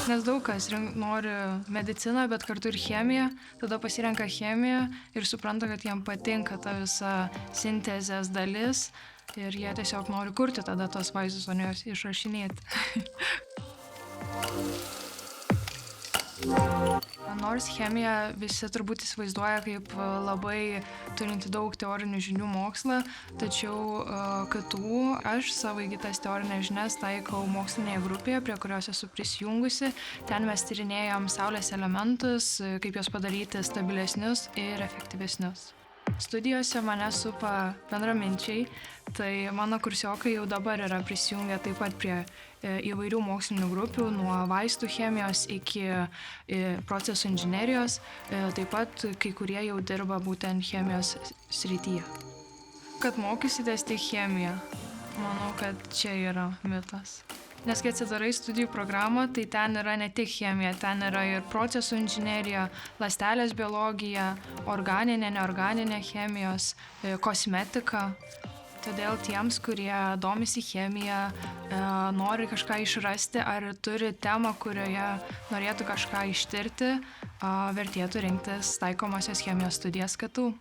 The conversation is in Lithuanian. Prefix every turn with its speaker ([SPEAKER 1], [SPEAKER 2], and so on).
[SPEAKER 1] Nes daug kas nori mediciną, bet kartu ir chemiją, tada pasirenka chemiją ir supranta, kad jiem patinka ta visa sintezės dalis ir jie tiesiog nori kurti tada tos vaistus, o ne juos išrašinėti. Nors chemiją visi turbūt įsivaizduoja kaip labai turinti daug teorinių žinių mokslą, tačiau KTU aš savo įgytas teorinės žinias taikau mokslinėje grupėje, prie kurios esu prisijungusi. Ten mes tyrinėjom saulės elementus, kaip juos padaryti stabilesnius ir efektyvesnius. Studijose mane supa bendraminčiai, tai mano kursiokai jau dabar yra prisijungę taip pat prie įvairių mokslinių grupių, nuo vaistų chemijos iki procesų inžinerijos, taip pat kai kurie jau dirba būtent chemijos srityje. Kad mokysitės tik chemiją, manau, kad čia yra mitas. Nes kai atsidarai studijų programą, tai ten yra ne tik chemija, ten yra ir procesų inžinerija, ląstelės biologija, organinė, neorganinė chemijos, kosmetika. Todėl tiems, kurie domisi chemija, nori kažką išrasti ar turi temą, kurioje norėtų kažką ištirti, vertėtų rinktis taikomosios chemijos studijas KTU.